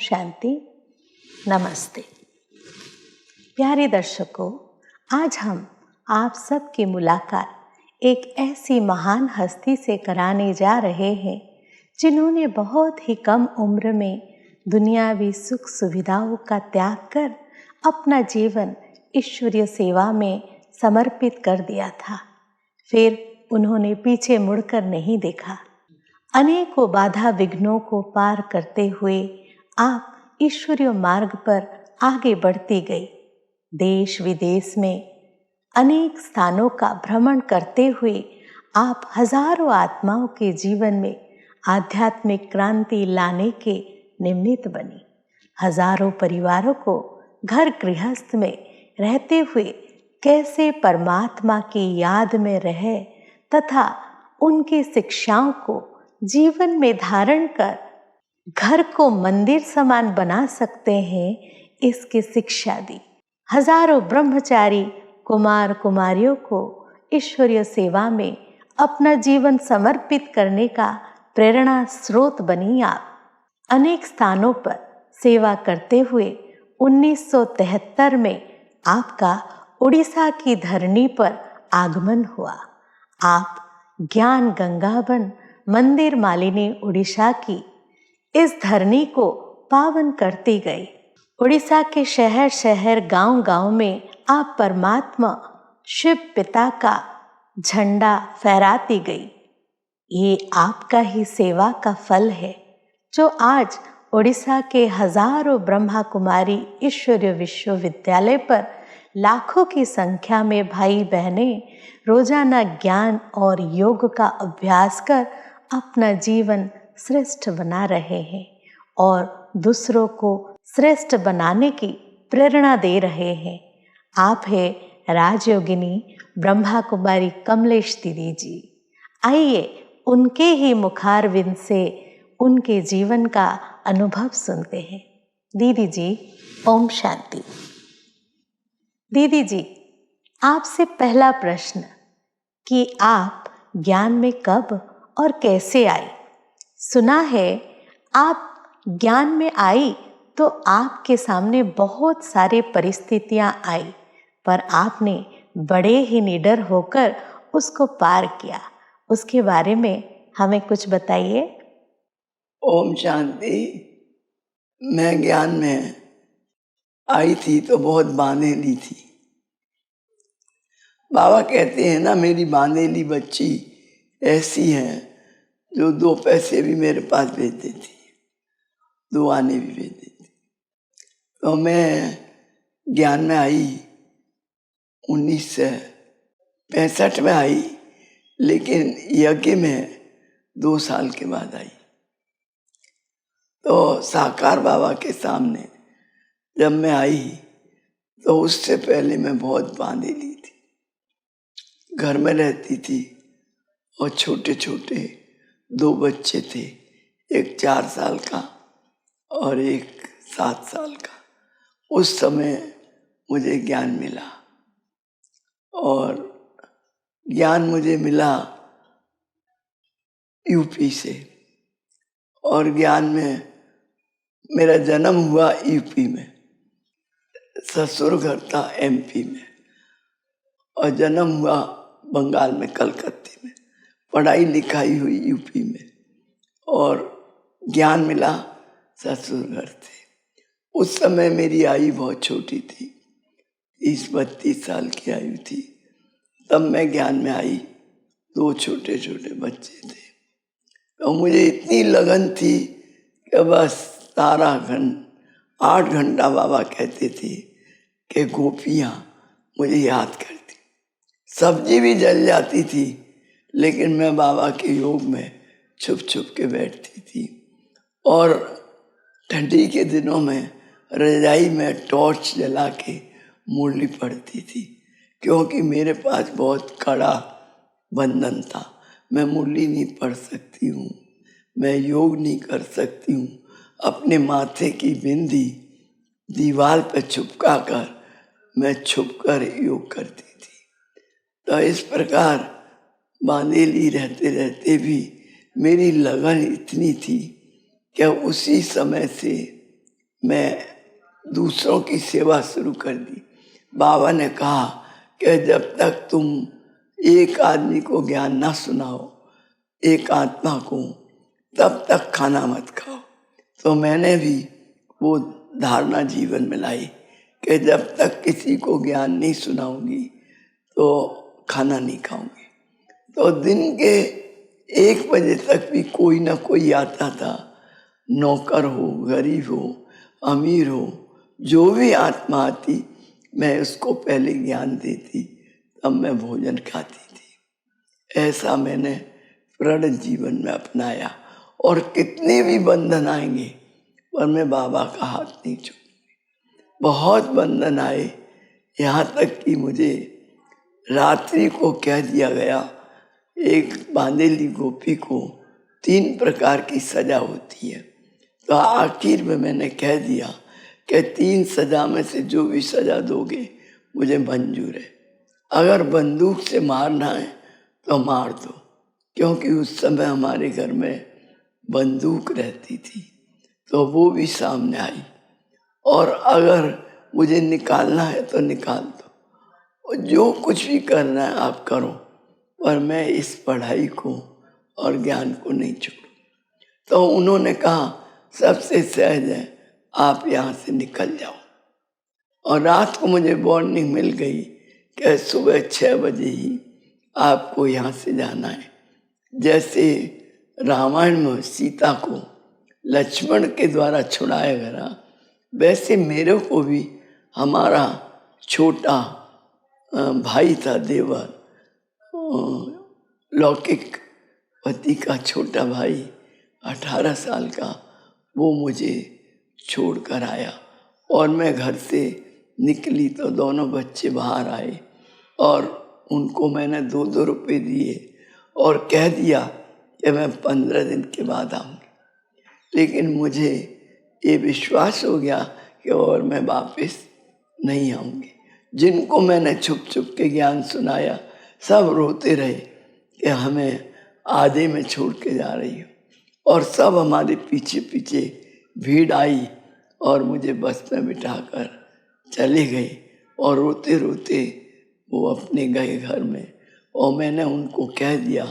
शांति। नमस्ते प्यारे दर्शकों, आज हम आप सबकी मुलाकात एक ऐसी महान हस्ती से कराने जा रहे हैं जिन्होंने बहुत ही कम उम्र में दुनियावी सुख सुविधाओं का त्याग कर अपना जीवन ईश्वरीय सेवा में समर्पित कर दिया था। फिर उन्होंने पीछे मुड़कर नहीं देखा। अनेकों बाधा विघ्नों को पार करते हुए आप ईश्वरीय मार्ग पर आगे बढ़ती गई। देश विदेश में अनेक स्थानों का भ्रमण करते हुए आप हजारों आत्माओं के जीवन में आध्यात्मिक क्रांति लाने के निमित्त बनी। हजारों परिवारों को घर गृहस्थ में रहते हुए कैसे परमात्मा की याद में रहे तथा उनकी शिक्षाओं को जीवन में धारण कर घर को मंदिर समान बना सकते हैं, इसकी शिक्षा दी। हजारों ब्रह्मचारी कुमार कुमारियों को ईश्वरीय सेवा में अपना जीवन समर्पित करने का प्रेरणा स्रोत बनी आप। अनेक स्थानों पर सेवा करते हुए 1973 में आपका उड़ीसा की धरनी पर आगमन हुआ। आप ज्ञान गंगावन मंदिर मालिनी उड़ीसा की इस धरनी को पावन करती गई। उड़ीसा के शहर शहर गांव गांव में आप परमात्मा शिव पिता का झंडा फहराती गई। ये आपका ही सेवा का फल है जो आज उड़ीसा के हजारों ब्रह्मा कुमारी ईश्वरीय विश्वविद्यालय पर लाखों की संख्या में भाई बहनें रोजाना ज्ञान और योग का अभ्यास कर अपना जीवन श्रेष्ठ बना रहे हैं और दूसरों को श्रेष्ठ बनाने की प्रेरणा दे रहे हैं। आप है राजयोगिनी ब्रह्मा कुमारी कमलेश दीदी जी। आइए उनके ही मुखारविंद से उनके जीवन का अनुभव सुनते हैं। दीदी जी, ओम शांति। दीदी जी, आपसे पहला प्रश्न कि आप ज्ञान में कब और कैसे आई? सुना है आप ज्ञान में आई तो आपके सामने बहुत सारी परिस्थितियां आई, पर आपने बड़े ही निडर होकर उसको पार किया। उसके बारे में हमें कुछ बताइए। ओम शांति। मैं ज्ञान में आई थी तो बहुत बांधेली थी। बाबा कहते हैं ना, मेरी बांधेली बच्ची ऐसी है जो 2 पैसे भी मेरे पास भेज देती, 2 आने भी भेज देती। तो मैं ज्ञान में आई 1965 में आई, लेकिन यज्ञ में 2 साल के बाद आई। तो साकार बाबा के सामने जब मैं आई तो उससे पहले मैं बहुत बांधेली थी। घर में रहती थी और छोटे छोटे 2 बच्चे थे, एक 4 साल का और एक 7 साल का। उस समय मुझे ज्ञान मिला और ज्ञान मुझे मिला यूपी से, और ज्ञान में मेरा जन्म हुआ यूपी में, ससुर घर था एमपी में, और जन्म हुआ बंगाल में कलकत्ते में। पढ़ाई लिखाई हुई यूपी में और ज्ञान मिला ससुर घर से। उस समय मेरी आयु बहुत छोटी थी, 30-32 साल की आयु थी। तब मैं ज्ञान में आई, 2 छोटे छोटे बच्चे थे। तो मुझे इतनी लगन थी कि बस सारा 8 घंटा बाबा कहते थे कि गोपियाँ मुझे याद करती। सब्जी भी जल जाती थी, लेकिन मैं बाबा के योग में छुप छुप के बैठती थी। और ठंडी के दिनों में रजाई में टॉर्च जला के मुरली पढ़ती थी, क्योंकि मेरे पास बहुत कड़ा बंधन था। मैं मुरली नहीं पढ़ सकती हूँ, मैं योग नहीं कर सकती हूँ। अपने माथे की बिंदी दीवार पर चिपका कर मैं छुपकर योग करती थी। तो इस प्रकार बांधेली रहते रहते भी मेरी लगन इतनी थी कि उसी समय से मैं दूसरों की सेवा शुरू कर दी। बाबा ने कहा कि जब तक तुम एक आदमी को ज्ञान ना सुनाओ, एक आत्मा को, तब तक खाना मत खाओ। तो मैंने भी वो धारणा जीवन में लाई कि जब तक किसी को ज्ञान नहीं सुनाऊंगी तो खाना नहीं खाऊंगी। तो दिन के 1 बजे तक भी कोई ना कोई आता था, नौकर हो, गरीब हो, अमीर हो, जो भी आत्मा आती मैं उसको पहले ज्ञान देती, तब मैं भोजन खाती थी। ऐसा मैंने प्रण जीवन में अपनाया और कितने भी बंधन आएंगे पर मैं बाबा का हाथ नहीं छोड़ूंगी। बहुत बंधन आए, यहाँ तक कि मुझे रात्रि को कह दिया गया, एक बांधेली गोपी को 3 प्रकार की सजा होती है। तो आखिर में मैंने कह दिया कि 3 सजा में से जो भी सजा दोगे मुझे मंजूर है। अगर बंदूक से मारना है तो मार दो, क्योंकि उस समय हमारे घर में बंदूक रहती थी, तो वो भी सामने आई। और अगर मुझे निकालना है तो निकाल दो, और जो कुछ भी करना है आप करो, पर मैं इस पढ़ाई को और ज्ञान को नहीं छोड़ूं। तो उन्होंने कहा सबसे सहज है, आप यहाँ से निकल जाओ। और रात को मुझे वार्निंग मिल गई कि सुबह 6 बजे ही आपको यहाँ से जाना है। जैसे रामायण में सीता को लक्ष्मण के द्वारा छुड़ाया गया, वैसे मेरे को भी हमारा छोटा भाई था देवर, लौकिक पति का छोटा भाई 18 साल का, वो मुझे छोड़ कर आया। और मैं घर से निकली तो दोनों बच्चे बाहर आए और उनको मैंने 2-2 रुपये दिए और कह दिया कि मैं 15 दिन के बाद आऊँगी। लेकिन मुझे ये विश्वास हो गया कि और मैं वापस नहीं आऊँगी। जिनको मैंने छुप छुप के ज्ञान सुनाया सब रोते रहे कि हमें आधे में छोड़ के जा रही हो। और सब हमारे पीछे पीछे भीड़ आई और मुझे बस में बिठाकर चले गए और रोते रोते वो अपने गए घर में। और मैंने उनको कह दिया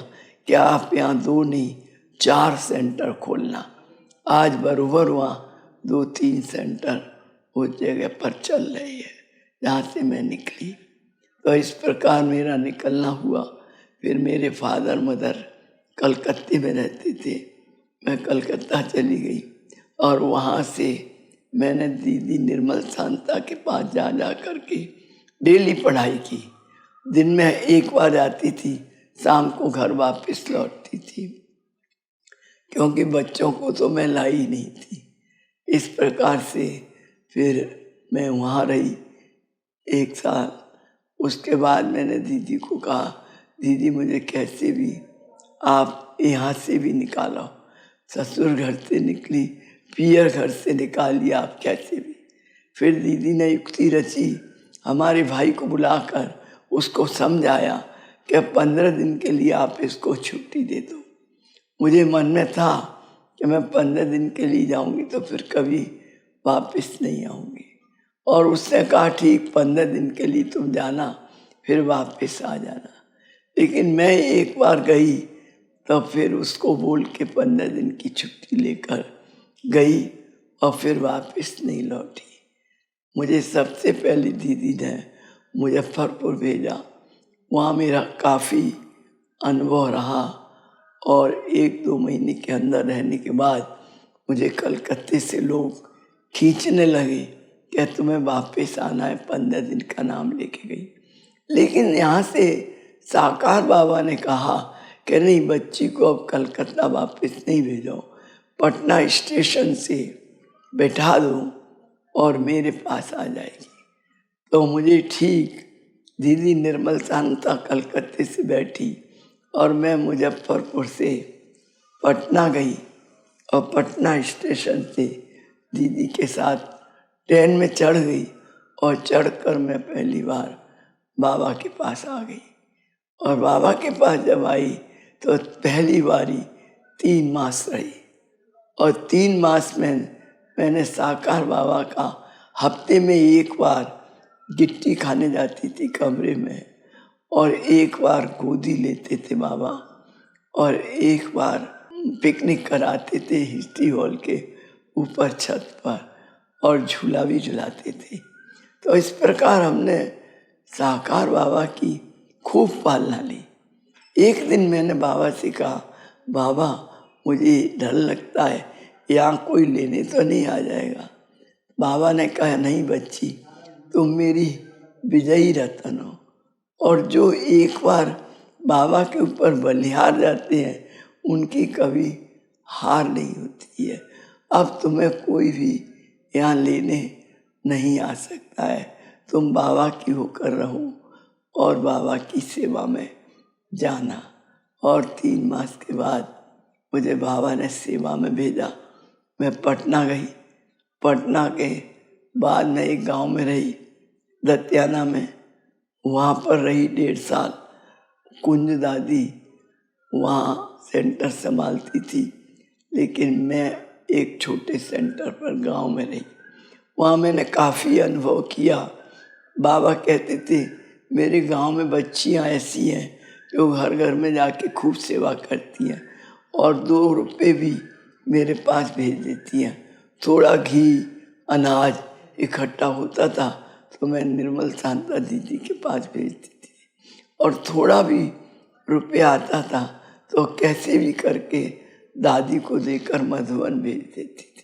कि आप यहाँ 2 नहीं 4 सेंटर खोलना। आज बरोबर वहाँ 2-3 सेंटर उस जगह पर चल रही है जहाँ से मैं निकली। तो इस प्रकार मेरा निकलना हुआ। फिर मेरे फादर मदर कलकत्ते में रहते थे, मैं कलकत्ता चली गई और वहाँ से मैंने दीदी निर्मल शांता के पास जा कर के डेली पढ़ाई की। दिन में 1 बार आती थी, शाम को घर वापस लौटती थी, क्योंकि बच्चों को तो मैं लाई नहीं थी। इस प्रकार से फिर मैं वहाँ रही 1 साल। उसके बाद मैंने दीदी को कहा, दीदी मुझे कैसे भी आप यहाँ से भी निकालो। ससुर घर से निकली, पियर घर से निकालिए आप कैसे भी। फिर दीदी ने युक्ति रची, हमारे भाई को बुलाकर उसको समझाया कि 15 दिन के लिए आप इसको छुट्टी दे दो। मुझे मन में था कि मैं 15 दिन के लिए जाऊंगी तो फिर कभी वापस नहीं आऊंगी। और उसने कहा ठीक 15 दिन के लिए तुम जाना, फिर वापस आ जाना। लेकिन मैं 1 बार गई तो फिर उसको बोल के 15 दिन की छुट्टी लेकर गई और फिर वापस नहीं लौटी। मुझे सबसे पहले दीदी ने मुजफ्फरपुर भेजा। वहाँ मेरा काफ़ी अनुभव रहा और 1-2 महीने के अंदर रहने के बाद मुझे कलकत्ते से लोग खींचने लगे कि तुम्हें वापस आना है, 15 दिन का नाम लेके गई। लेकिन यहाँ से साकार बाबा ने कहा कि नहीं, बच्ची को अब कलकत्ता वापस नहीं भेजो, पटना स्टेशन से बैठा दो और मेरे पास आ जाएगी। तो मुझे ठीक दीदी निर्मल शांता कलकत्ते से बैठी और मैं मुजफ्फरपुर से पटना गई और पटना स्टेशन से दीदी के साथ ट्रेन में चढ़ गई और चढ़कर मैं पहली बार बाबा के पास आ गई। और बाबा के पास जब आई तो पहली बारी 3 मास रही और 3 मास में मैंने साकार बाबा का हफ्ते में एक बार गिट्टी खाने जाती थी कमरे में, और एक बार गोदी लेते थे बाबा, और एक बार पिकनिक कराते थे हिस्ट्री हॉल के ऊपर छत पर, और झूला भी झुलाते थे। तो इस प्रकार हमने साकार बाबा की खूब पालना ली। एक दिन मैंने बाबा से कहा, बाबा मुझे डर लगता है, यहाँ कोई लेने तो नहीं आ जाएगा। बाबा ने कहा, नहीं बच्ची, तुम मेरी विजयी रतन हो, और जो एक बार बाबा के ऊपर बलिहार जाते हैं उनकी कभी हार नहीं होती है। अब तुम्हें कोई भी यहाँ लेने नहीं आ सकता है, तुम बाबा की होकर रहो और बाबा की सेवा में जाना। और 3 मास के बाद मुझे बाबा ने सेवा में भेजा। मैं पटना गई। पटना के बाद में एक गांव में रही, दतियाना में, वहाँ पर रही 1.5 साल। कुंज दादी वहाँ सेंटर संभालती थी, लेकिन मैं एक छोटे सेंटर पर गांव में रही। वहाँ मैंने काफ़ी अनुभव किया। बाबा कहते थे, मेरे गांव में बच्चियाँ ऐसी हैं जो घर घर में जाके खूब सेवा करती हैं और 2 रुपये भी मेरे पास भेज देती हैं। थोड़ा घी अनाज इकट्ठा होता था तो मैं निर्मल शांता दीदी के पास भेजती थी, और थोड़ा भी रुपया आता था तो कैसे भी करके दादी को देकर मधुबन भेज देती थी।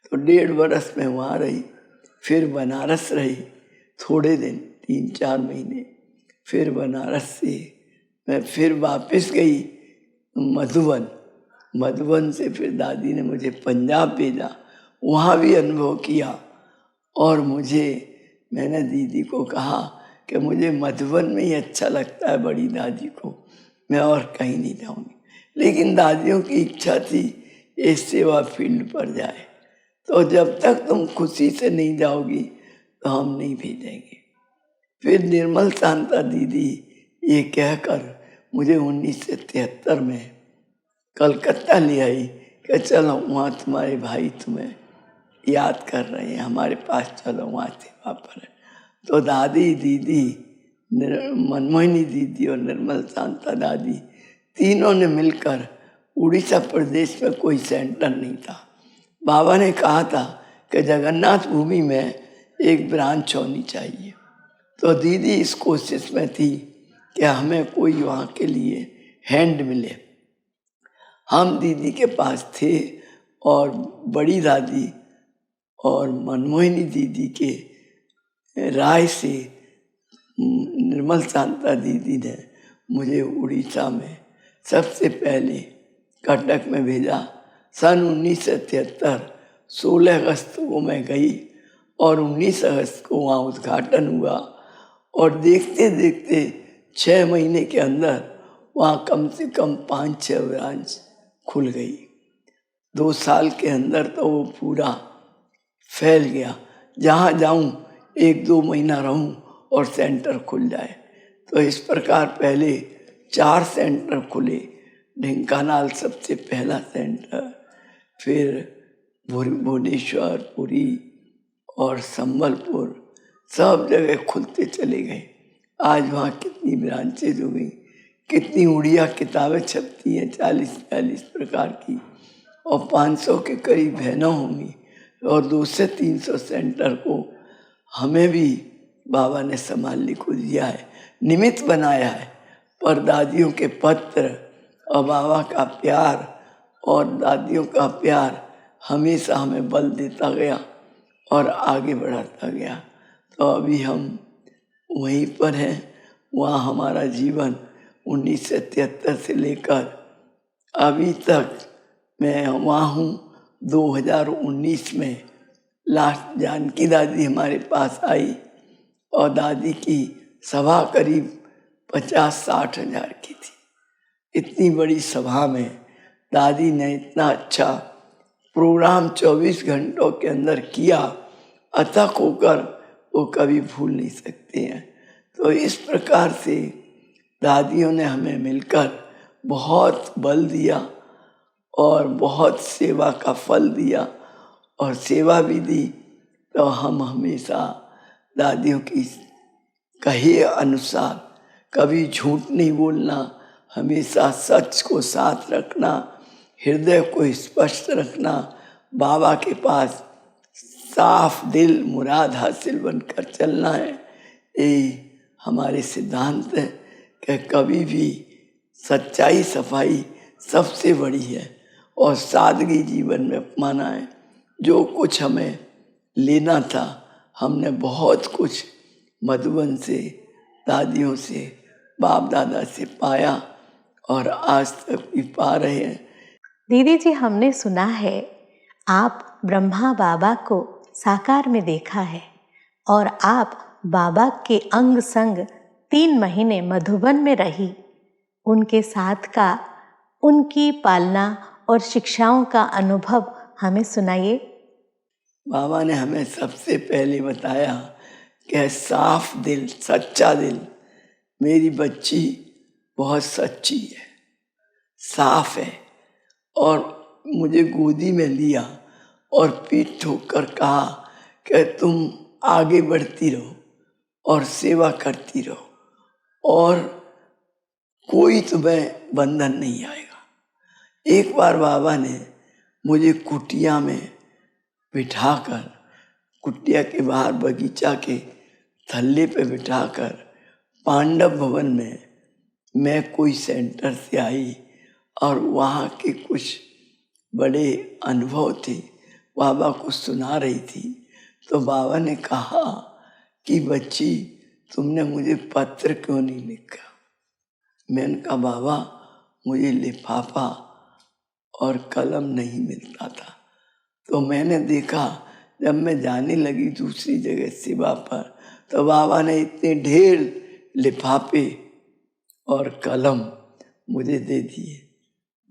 तो 1.5 बरस में वहाँ रही। फिर बनारस रही थोड़े दिन, 3-4 महीने। फिर बनारस से मैं फिर वापस गई मधुबन। मधुबन से फिर दादी ने मुझे पंजाब भेजा, वहाँ भी अनुभव किया। और मैंने दीदी को कहा कि मुझे मधुबन में ही अच्छा लगता है, बड़ी दादी को, मैं और कहीं नहीं जाऊँगी। लेकिन दादियों की इच्छा थी ये सेवा फील्ड पर जाए, तो जब तक तुम खुशी से नहीं जाओगी तो हम नहीं भेजेंगे। फिर निर्मल शांता दीदी ये कहकर मुझे 1973 में कलकत्ता ले आई कि चलो वहाँ तुम्हारे भाई तुम्हें याद कर रहे हैं, हमारे पास चलो, वहाँ सेवा पर। तो दादी, दीदी, मनमोहिनी दीदी और निर्मल शांता दादी, तीनों ने मिलकर, उड़ीसा प्रदेश में कोई सेंटर नहीं था, बाबा ने कहा था कि जगन्नाथ भूमि में एक ब्रांच होनी चाहिए। तो दीदी इस कोशिश में थी कि हमें कोई वहाँ के लिए हैंड मिले। हम दीदी के पास थे और बड़ी दादी और मनमोहिनी दीदी के राय से निर्मल शांता दीदी ने मुझे उड़ीसा में सबसे पहले कटक में भेजा। सन 1973 16 अगस्त को मैं गई और 19 अगस्त को वहाँ उद्घाटन हुआ, और देखते देखते 6 महीने के अंदर वहाँ कम से कम 5-6 ब्रांच खुल गई। 2 साल के अंदर तो वो पूरा फैल गया। जहाँ जाऊँ 1-2 महीना रहूँ और सेंटर खुल जाए। तो इस प्रकार पहले 4 सेंटर खुले। ढेंकानाल सबसे पहला सेंटर, फिर भुवनेश्वर, पुरी और संबलपुर, सब जगह खुलते चले गए। आज वहाँ कितनी ब्रांचेज हो गई, कितनी उड़िया किताबें छपती हैं, 40-42 प्रकार की, और 500 के करीब बहनों होंगी, और 200 से 300 सेंटर को हमें भी बाबा ने संभालने को दिया है, निमित्त बनाया है। पर दादियों के पत्र और बाबा का प्यार और दादियों का प्यार हमेशा हमें बल देता गया और आगे बढ़ाता गया। तो अभी हम वहीं पर हैं। वहाँ हमारा जीवन 1973 से लेकर अभी तक मैं वहाँ हूँ। 2019 में लास्ट जानकी दादी हमारे पास आई और दादी की सभा करीब 50-60 हज़ार की थी। इतनी बड़ी सभा में दादी ने इतना अच्छा प्रोग्राम 24 घंटों के अंदर किया, अथक होकर वो कभी भूल नहीं सकते हैं। तो इस प्रकार से दादियों ने हमें मिलकर बहुत बल दिया और बहुत सेवा का फल दिया, और सेवा भी दी, तो हम हमेशा दादियों की कहे अनुसार कभी झूठ नहीं बोलना, हमेशा सच को साथ रखना, हृदय को स्पष्ट रखना, बाबा के पास साफ दिल मुराद हासिल बनकर चलना है। ये हमारे सिद्धांत है कि कभी भी सच्चाई सफाई सबसे बड़ी है और सादगी जीवन में अपनाना है। जो कुछ हमें लेना था हमने बहुत कुछ मधुबन से, दादियों से, बाप दादा से पाया और आज तक भी पा रहे हैं। दीदी जी, हमने सुना है आप ब्रह्मा बाबा को साकार में देखा है और आप बाबा के अंग संग 3 महीने मधुबन में रही। उनके साथ का, उनकी पालना और शिक्षाओं का अनुभव हमें सुनाइए। बाबा ने हमें सबसे पहले बताया कि साफ दिल, सच्चा दिल। मेरी बच्ची बहुत सच्ची है, साफ है, और मुझे गोदी में लिया और पीठ ठोक कर कहा कि तुम आगे बढ़ती रहो और सेवा करती रहो और कोई तुम्हें बंधन नहीं आएगा। एक बार बाबा ने मुझे कुटिया में बिठाकर, कुटिया के बाहर बगीचा के थल्ले पे बिठाकर, पांडव भवन में मैं कोई सेंटर से आई और वहाँ के कुछ बड़े अनुभव थे, बाबा को सुना रही थी। तो बाबा ने कहा कि बच्ची, तुमने मुझे पत्र क्यों नहीं लिखा? मैंने कहा बाबा, मुझे लिफाफा और कलम नहीं मिलता था। तो मैंने देखा जब मैं जाने लगी दूसरी जगह सेवा पर, तो बाबा ने इतने ढेर लिफाफे और कलम मुझे दे दिए।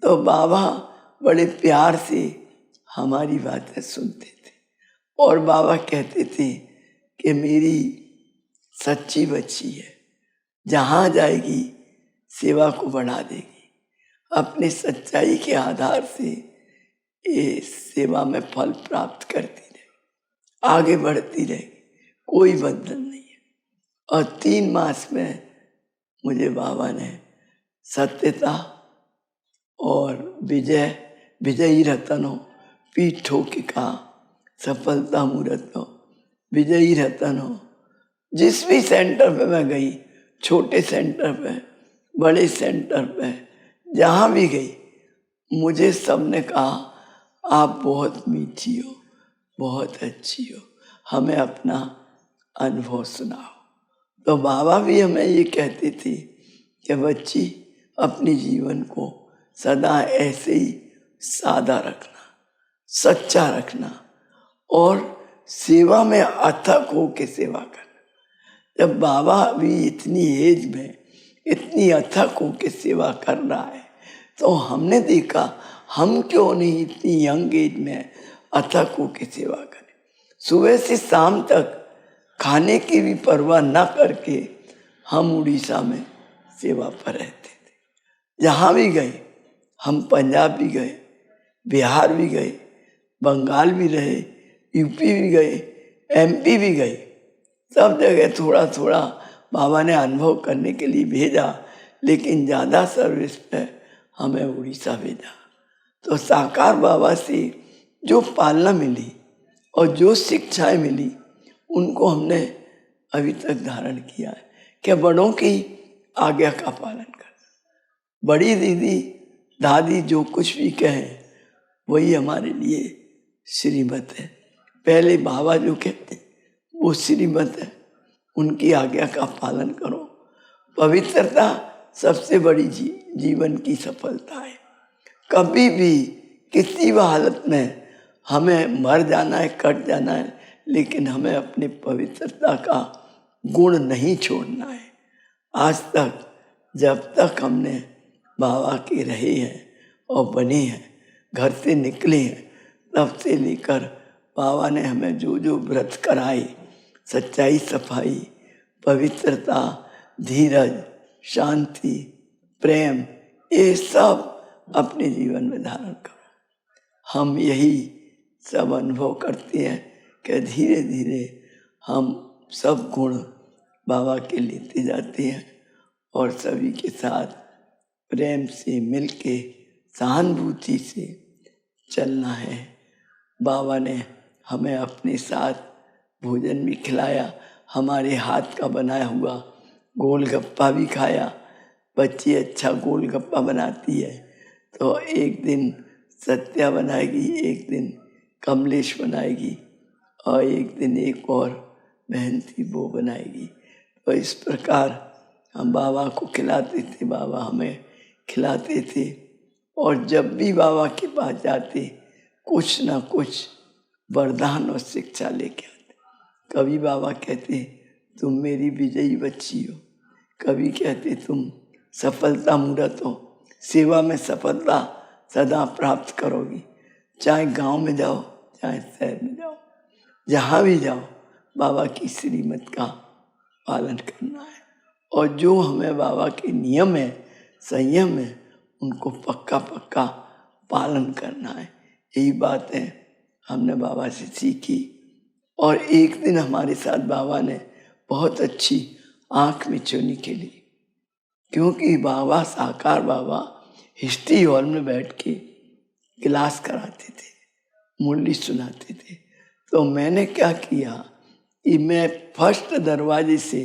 तो बाबा बड़े प्यार से हमारी बातें सुनते थे और बाबा कहते थे कि मेरी सच्ची बच्ची है, जहाँ जाएगी सेवा को बढ़ा देगी, अपनी सच्चाई के आधार से ये सेवा में फल प्राप्त करती रहेगी, आगे बढ़ती रहेगी, कोई बंधन नहीं है। और 3 मास में मुझे बाबा ने सत्यता और विजयी रतन हो, पीठ ठोक के कहा, सफलता मूर्त हो, विजयी रतन हो। जिस भी सेंटर पे मैं गई, छोटे सेंटर पे, बड़े सेंटर पे, जहाँ भी गई, मुझे सबने कहा आप बहुत मीठी हो, बहुत अच्छी हो, हमें अपना अनुभव सुनाओ। तो बाबा भी हमें ये कहते थे कि बच्ची, अपने जीवन को सदा ऐसे ही सादा रखना, सच्चा रखना और सेवा में अथक हो के सेवा करना। जब बाबा भी इतनी एज में इतनी अथक हो के सेवा कर रहा है, तो हमने देखा हम क्यों नहीं इतनी यंग एज में अथक हो के सेवा करें। सुबह से शाम तक खाने की भी परवाह न करके हम उड़ीसा में सेवा पर रहते थे। जहाँ भी गए, हम पंजाब भी गए, बिहार भी गए, बंगाल भी रहे, यूपी भी गए, एमपी भी गए, सब जगह थोड़ा थोड़ा बाबा ने अनुभव करने के लिए भेजा, लेकिन ज़्यादा सर्विस पे हमें उड़ीसा भेजा। तो साकार बाबा से जो पालना मिली और जो शिक्षाएं मिली, उनको हमने अभी तक धारण किया है कि बड़ों की आज्ञा का पालन करना। बड़ी दीदी दादी जो कुछ भी कहें वही हमारे लिए श्रीमत है। पहले बाबा जो कहते वो श्रीमत है, उनकी आज्ञा का पालन करो। पवित्रता सबसे बड़ी जीवन की सफलता है। कभी भी किसी भी हालत में हमें मर जाना है, कट जाना है, लेकिन हमें अपनी पवित्रता का गुण नहीं छोड़ना है। आज तक जब तक हमने बाबा के रहे हैं और बने हैं, घर से निकले हैं, तब से लेकर बाबा ने हमें जो जो व्रत कराए, सच्चाई सफाई, पवित्रता, धीरज, शांति, प्रेम, ये सब अपने जीवन में धारण करो। हम यही सब अनुभव करती हैं कि धीरे धीरे हम सब गुण बाबा के लेते जाते हैं और सभी के साथ प्रेम से मिलके सहानुभूति से चलना है। बाबा ने हमें अपने साथ भोजन भी खिलाया, हमारे हाथ का बनाया हुआ गोलगप्पा भी खाया। बच्ची अच्छा गोलगप्पा बनाती है, तो एक दिन सत्या बनाएगी, एक दिन कमलेश बनाएगी और एक दिन एक और बहन थी वो बनाएगी। तो इस प्रकार हम बाबा को खिलाते थे, बाबा हमें खिलाते थे। और जब भी बाबा के पास जाते कुछ ना कुछ वरदान और शिक्षा लेके आते। कभी बाबा कहते तुम मेरी विजयी बच्ची हो, कभी कहते तुम सफलता मूर्त हो, सेवा में सफलता सदा प्राप्त करोगी। चाहे गांव में जाओ चाहे शहर में जाओ, जहाँ भी जाओ बाबा की श्रीमत का पालन करना है। और जो हमें बाबा के नियम है, संयम है, उनको पक्का पक्का पालन करना है। यही बातें हमने बाबा से सीखी। और एक दिन हमारे साथ बाबा ने बहुत अच्छी आँख में चुनी खेली, क्योंकि बाबा साकार बाबा हिस्ट्री हॉल में बैठ के क्लास कराते थे, मुरली सुनाते थे। तो मैंने क्या किया कि मैं फर्स्ट दरवाजे से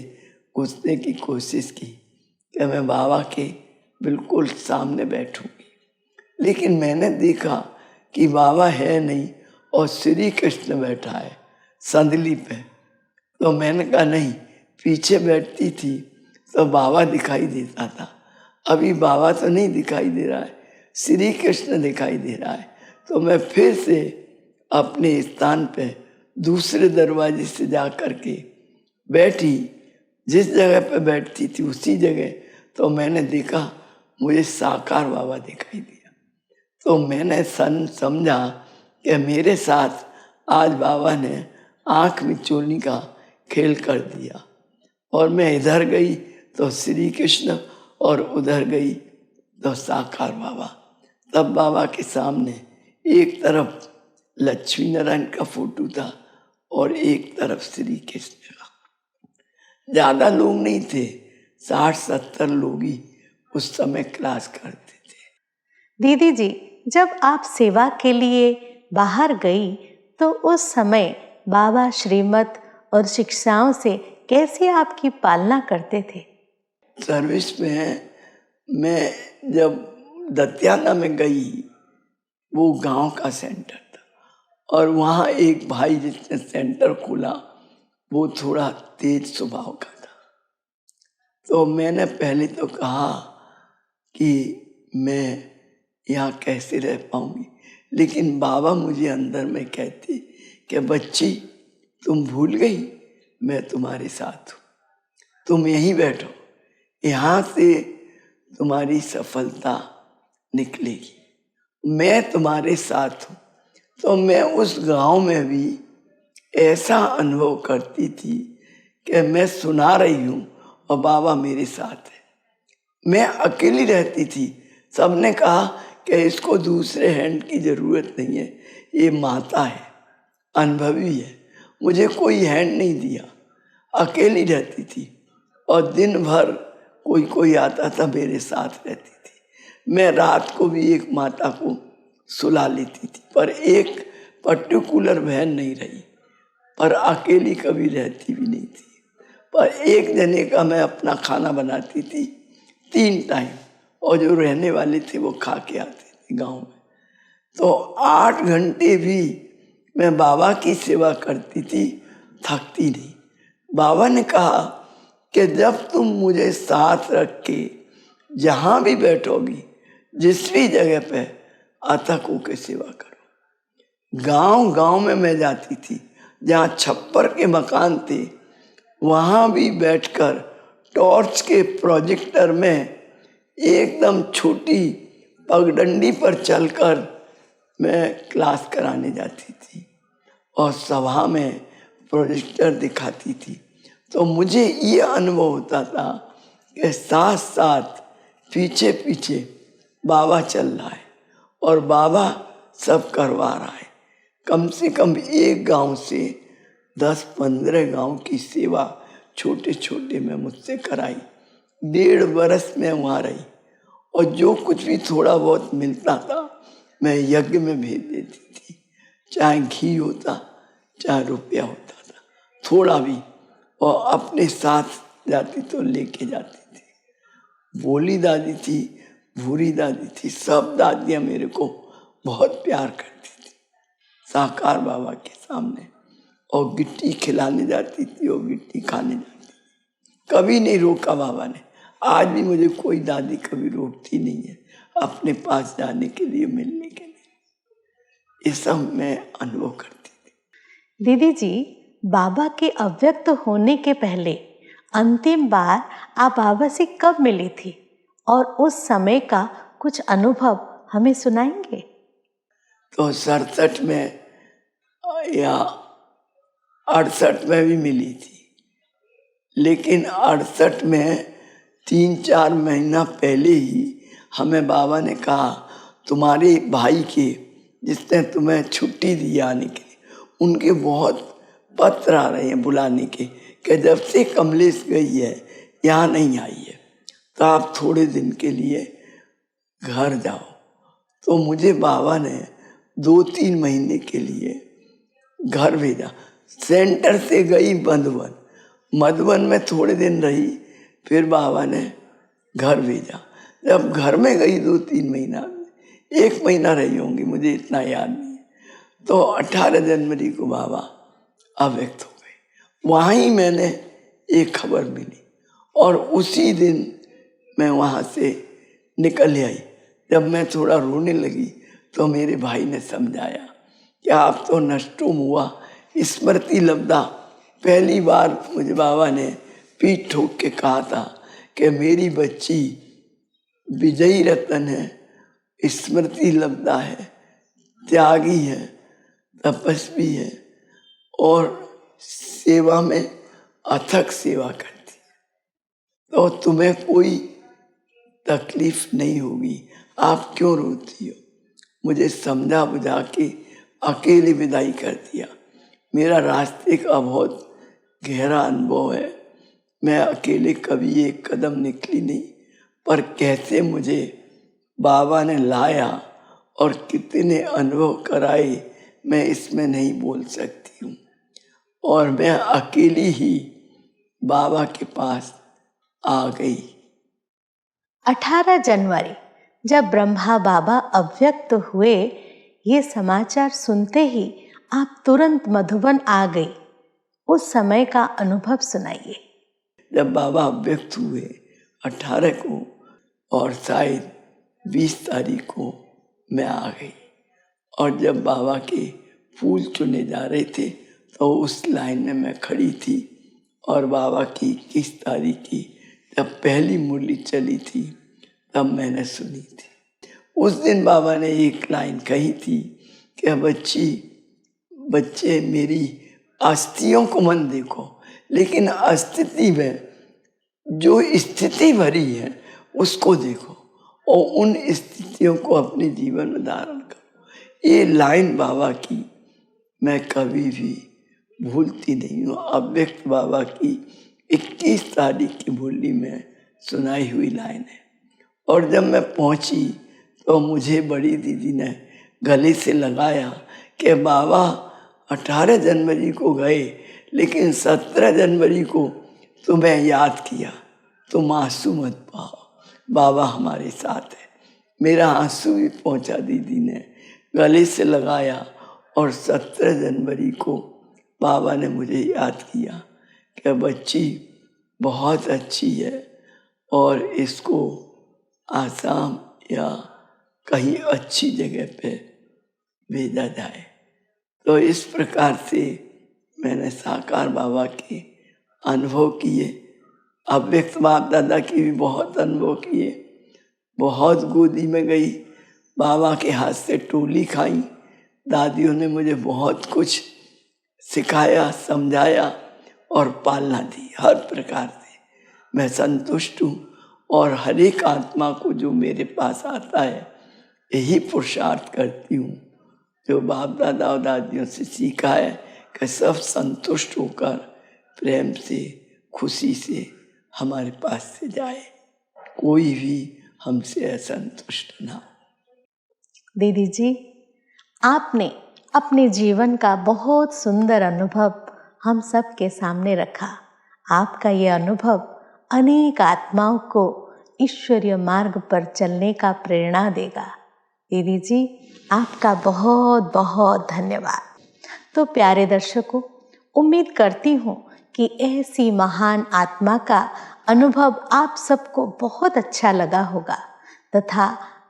घुसने की कोशिश की कि मैं बाबा के बिल्कुल सामने बैठूंगी। लेकिन मैंने देखा कि बाबा है नहीं और श्री कृष्ण बैठा है संदली पे। तो मैंने कहा नहीं, पीछे बैठती थी तो बाबा दिखाई देता था, अभी बाबा तो नहीं दिखाई दे रहा है, श्री कृष्ण दिखाई दे रहा है। तो मैं फिर से अपने स्थान पे दूसरे दरवाजे से जा कर के बैठी, जिस जगह पे बैठती थी उसी जगह। तो मैंने देखा मुझे साकार बाबा दिखाई दिया। तो मैंने समझा कि मेरे साथ आज बाबा ने आँख में चोली का खेल कर दिया। और मैं इधर गई तो श्री कृष्ण और उधर गई तो साकार बाबा। तब बाबा के सामने एक तरफ लक्ष्मी नारायण का फोटो था और एक तरफ श्री कृष्ण का। ज़्यादा लोग नहीं थे, 60-70 लोग ही उस समय क्लास करते थे। दीदी जी, जब आप सेवा के लिए बाहर गई तो उस समय बाबा श्रीमत और शिक्षाओं से कैसे आपकी पालना करते थे? सर्विस में मैं जब दत्याना में गई, वो गांव का सेंटर था और वहाँ एक भाई जिसने सेंटर खोला वो थोड़ा तेज स्वभाव का था। तो मैंने पहले तो कहा कि मैं यहाँ कैसे रह पाऊंगी, लेकिन बाबा मुझे अंदर में कहते कि बच्ची तुम भूल गई मैं तुम्हारे साथ हूँ, तुम यहीं बैठो, यहाँ से तुम्हारी सफलता निकलेगी, मैं तुम्हारे साथ हूँ। तो मैं उस गांव में भी ऐसा अनुभव करती थी कि मैं सुना रही हूँ और बाबा मेरे साथ है। मैं अकेली रहती थी, सबने कहा कि इसको दूसरे हैंड की ज़रूरत नहीं है, ये माता है, अनुभवी है। मुझे कोई हैंड नहीं दिया, अकेली रहती थी और दिन भर कोई कोई आता था मेरे साथ रहती थी। मैं रात को भी एक माता को सुला लेती थी, पर एक पर्टिकुलर बहन नहीं रही, पर अकेली कभी रहती भी नहीं थी। पर एक जने का मैं अपना खाना बनाती थी 3 टाइम, और जो रहने वाले थे वो खा के आते थे गांव में। तो 8 घंटे भी मैं बाबा की सेवा करती थी, थकती नहीं। बाबा ने कहा कि जब तुम मुझे साथ रख के जहाँ भी बैठोगी, जिस भी जगह पे अथक होकर सेवा करो। गांव गांव में मैं जाती थी, जहाँ छप्पर के मकान थे, वहाँ भी बैठकर टॉर्च के प्रोजेक्टर में एकदम छोटी पगडंडी पर चलकर मैं क्लास कराने जाती थी और सभा में प्रोजेक्टर दिखाती थी। तो मुझे ये अनुभव होता था कि साथ साथ पीछे पीछे बाबा चल रहा है और बाबा सब करवा रहा है। कम से कम एक गांव से 10-15 गांव की सेवा छोटे छोटे में मुझसे कराई। 1.5 वर्ष में वहाँ रही और जो कुछ भी थोड़ा बहुत मिलता था मैं यज्ञ में भेज देती थी, चाहे घी होता चाहे रुपया होता था, थोड़ा भी, और अपने साथ जाती तो लेके जाती थी। बोली दादी थी, भूरी दादी थी, सब दादियाँ मेरे को बहुत प्यार करती थी साकार बाबा के सामने, और गिट्टी खिलाने जाती थी और गिट्टी खाने जाती थी। कभी नहीं रोका बाबा ने। आज भी मुझे कोई दादी कभी रोकती नहीं है अपने पास जाने के लिए, मिलने के लिए। ये सब मैं अनुभव करती थी। दीदी जी, बाबा के अव्यक्त होने के पहले अंतिम बार आप बाबा से कब मिली थी और उस समय का कुछ अनुभव हमें सुनाएंगे? तो 67 में या 68 में भी मिली थी, लेकिन 68 में 3-4 महीना पहले ही हमें बाबा ने कहा तुम्हारे भाई के, जिसने तुम्हें छुट्टी दी आने के लिए, उनके बहुत पत्र आ रहे हैं बुलाने के, कि जब से कमलेश गई है यहाँ नहीं आई है तो आप थोड़े दिन के लिए घर जाओ। तो मुझे बाबा ने 2-3 महीने के लिए घर भेजा। सेंटर से गई मधुबन, मधुबन में थोड़े दिन रही, फिर बाबा ने घर भेजा। जब घर में गई 2-3 महीना, 1 महीना रही होंगी, मुझे इतना याद नहीं है, तो 18 जनवरी को बाबा अव्यक्त हो गए। वहाँ ही मैंने एक खबर मिली और उसी दिन मैं वहाँ से निकल आई। जब मैं थोड़ा रोने लगी तो मेरे भाई ने समझाया कि आप तो नष्टुम हुआ, स्मृति लब्धा। पहली बार मुझे बाबा ने पीठ ठोक के कहा था कि मेरी बच्ची विजयी रतन है, स्मृति लब्धा है, त्यागी है, तपस्वी है और सेवा में अथक सेवा करती है, तो तुम्हें कोई तकलीफ नहीं होगी, आप क्यों रोती हो। मुझे समझा बुझा के अकेले विदाई कर दिया। मेरा रास्ते का बहुत गहरा अनुभव है। मैं अकेले कभी एक कदम निकली नहीं, पर कैसे मुझे बाबा ने लाया और कितने अनुभव कराए मैं इसमें नहीं बोल सकती हूँ। और मैं अकेली ही बाबा के पास आ गई। 18 जनवरी जब ब्रह्मा बाबा अव्यक्त हुए, ये समाचार सुनते ही आप तुरंत मधुबन आ गई। उस समय का अनुभव सुनाइए। जब बाबा अव्यक्त हुए 18 को और शायद 20 तारीख को मैं आ गई, और जब बाबा के फूल चुने जा रहे थे तो उस लाइन में मैं खड़ी थी, और बाबा की 21 तारीख की जब पहली मुरली चली थी तब मैंने सुनी थी। उस दिन बाबा ने एक लाइन कही थी कि बच्चे मेरी अस्थियों को मत देखो, लेकिन अस्थिति में जो स्थिति भरी है उसको देखो और उन स्थितियों को अपने जीवन में धारण करो। ये लाइन बाबा की मैं कभी भी भूलती नहीं हूँ। अव्यक्त बाबा की 21 तारीख की मुरली में सुनाई हुई लाइन है। और जब मैं पहुँची तो मुझे बड़ी दीदी ने गले से लगाया कि बाबा 18 जनवरी को गए, लेकिन 17 जनवरी को तुम्हें याद किया, तुम आंसू मत पाओ, बाबा हमारे साथ है। मेरा आंसू भी पहुँचा दीदी ने, गले से लगाया, और 17 जनवरी को बाबा ने मुझे याद किया कि बच्ची बहुत अच्छी है और इसको आसाम या कहीं अच्छी जगह पे भेजा जाए। तो इस प्रकार से मैंने साकार बाबा के अनुभव किए। अव्यक्त बाप दादा की भी बहुत अनुभव किए। बहुत गोदी में गई, बाबा के हाथ से टोली खाई। दादियों ने मुझे बहुत कुछ सिखाया, समझाया और पालना दी। हर प्रकार से मैं संतुष्ट हूँ और हर एक आत्मा को जो मेरे पास आता है यही पुरुषार्थ करती हूँ जो बाप दादा और दादियों से सीखा है कि सब संतुष्ट होकर प्रेम से, खुशी से हमारे पास से जाए, कोई भी हमसे असंतुष्ट ना हो। दीदी जी, आपने अपने जीवन का बहुत सुंदर अनुभव हम सब के सामने रखा। आपका ये अनुभव अनेक आत्माओं को ईश्वरीय मार्ग पर चलने का प्रेरणा देगा। दीदी जी, आपका बहुत बहुत धन्यवाद। तो प्यारे दर्शकों, उम्मीद करती हूँ कि ऐसी महान आत्मा का अनुभव आप सबको बहुत अच्छा लगा होगा तथा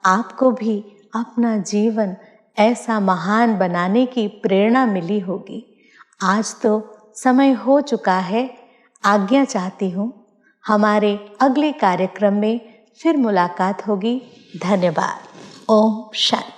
आपको भी अपना जीवन ऐसा महान बनाने की प्रेरणा मिली होगी। आज तो समय हो चुका है, आज्ञा चाहती हूँ। हमारे अगले कार्यक्रम में फिर मुलाकात होगी। धन्यवाद। ओम शांति।